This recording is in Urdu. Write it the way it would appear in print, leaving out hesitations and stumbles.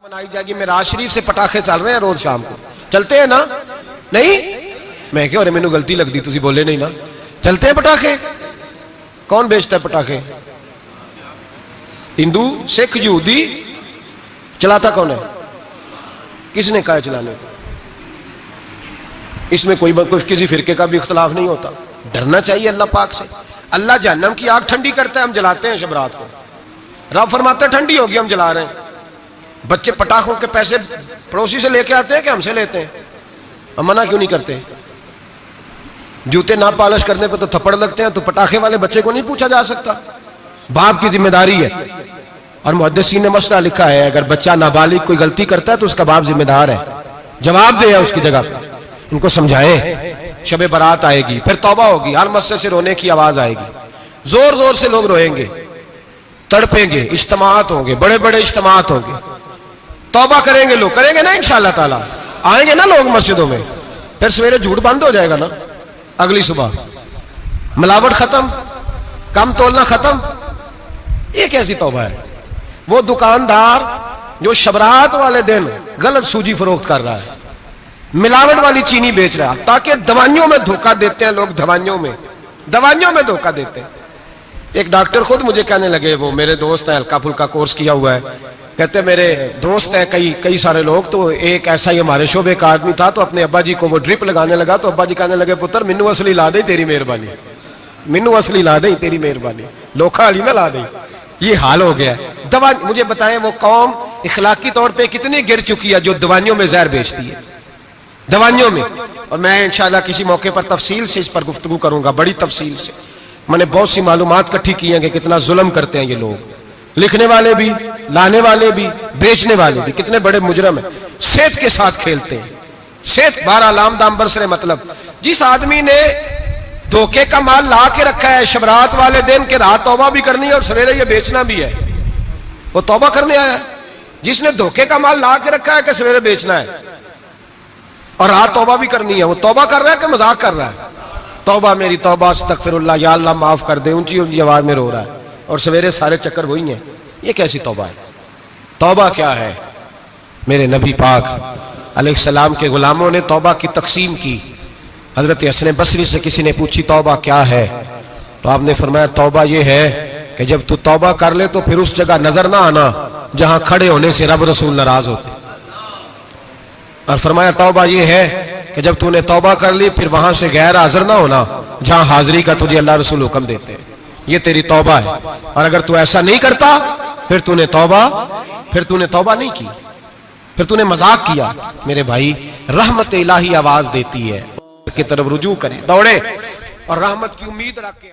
منائی جائے گی معراج شریف سے پٹاخے چل رہے ہیں روز شام کو چلتے ہیں نا نہیں میں کہ مینوں غلطی لگتی تسی بولے نہیں نا چلتے ہیں پٹاخے کون بیچتا ہے پٹاخے ہندو سکھ یہودی چلاتا کون ہے کس نے کہا چلانے کو اس میں کوئی کسی فرقے کا بھی اختلاف نہیں ہوتا ڈرنا چاہیے اللہ پاک سے اللہ جہنم کی آگ ٹھنڈی کرتا ہے ہم جلاتے ہیں شب رات کو رب فرماتا ہے ٹھنڈی ہوگی ہم جلا رہے ہیں بچے پٹاخوں کے پیسے پڑوسی سے لے کے آتے ہیں کہ ہم سے لیتے ہیں ہم منع کیوں نہیں کرتے جوتے نہ پالش کرنے پہ تو تھپڑ لگتے ہیں تو پٹاخے والے بچے کو نہیں پوچھا جا سکتا باپ کی ذمہ داری ہے اور محدثین نے مسئلہ لکھا ہے اگر بچہ نابالغ کوئی غلطی کرتا ہے تو اس کا باپ ذمہ دار ہے جواب دے اس کی جگہ پہ ان کو سمجھائیں شب برات آئے گی پھر توبہ ہوگی ہر مسجد سے رونے کی آواز آئے گی زور زور سے لوگ روئیں گے تڑپیں گے اجتماعات ہوں گے بڑے بڑے اجتماعات ہوں گے توبہ کریں گے لوگ کریں گے نا انشاءاللہ تعالی آئیں گے نا لوگ مسجدوں میں پھر سویرے جھوٹ بند ہو جائے گا نا اگلی صبح ملاوٹ ختم کم تولنا ختم یہ کیسی توبہ ہے وہ دکاندار جو شبرات والے دن غلط سوجی فروخت کر رہا ہے ملاوٹ والی چینی بیچ رہا ہے تاکہ دوائیوں میں دھوکہ دیتے ہیں لوگ دوائیوں میں دھوکہ دیتے ہیں ایک ڈاکٹر خود مجھے کہنے لگے وہ میرے دوست ہیں ہلکا پھلکا کورس کیا ہوا ہے کہتے میرے دوست ہیں کئی سارے لوگ تو ایک ایسا ہی ہمارے شعبے کا آدمی تھا تو اپنے ابا جی کو وہ ڈرپ لگانے لگا تو ابا جی کہنے لگے پتر منو اصلی لا دے تیری مہربانی منو اصلی لا دے تیری مہربانی لوکھا علی نہ لا دے یہ حال ہو گیا دوا مجھے بتائیں وہ قوم اخلاقی طور پہ کتنی گر چکی ہے جو دوائیوں میں زہر بیچتی ہے دوائیوں میں اور میں انشاءاللہ کسی موقع پر تفصیل سے اس پر گفتگو کروں گا بڑی تفصیل سے میں نے بہت سی معلومات اکٹھی کی ہیں کہ کتنا ظلم کرتے ہیں یہ لوگ لکھنے والے بھی لانے والے بھی بیچنے والے بھی کتنے بڑے مجرم ہیں صحت کے ساتھ کھیلتے ہیں صحت بارہ لام دام برسرے مطلب جس آدمی نے دھوکے کا مال لا کے رکھا ہے شبرات والے دن کے رات توبہ بھی کرنی ہے اور سویرے یہ بیچنا بھی ہے وہ توبہ کرنے آیا ہے جس نے دھوکے کا مال لا کے رکھا ہے کہ سویرے بیچنا ہے اور رات توبہ بھی کرنی ہے وہ توبہ کر رہا ہے کہ مذاق کر رہا ہے توبہ میری توبہ استغفر اللہ یا اللہ معاف کر دے اونچی اونچی آواز میں رو رہا ہے اور سویرے سارے چکر وہی ہیں یہ کیسی توبہ ہے توبہ کیا ہے میرے نبی پاک علیہ السلام کے غلاموں نے توبہ کی تقسیم کی حضرت حسن بصری سے کسی نے پوچھی توبہ کیا ہے تو آپ نے فرمایا توبہ یہ ہے کہ جب تو توبہ کر لے تو پھر اس جگہ نظر نہ آنا جہاں کھڑے ہونے سے رب رسول ناراض ہوتے اور فرمایا توبہ یہ ہے کہ جب تو نے توبہ کر لی پھر وہاں سے غیر حاضر نہ ہونا جہاں حاضری کا تجھے اللہ رسول حکم دیتے ہیں یہ تیری توبہ ہے اور اگر تو ایسا نہیں کرتا پھر تو نے توبہ نہیں کی پھر تو نے مذاق کیا میرے بھائی رحمت الہی آواز دیتی ہے کی طرف رجوع کریں دوڑے اور رحمت کی امید رکھ کے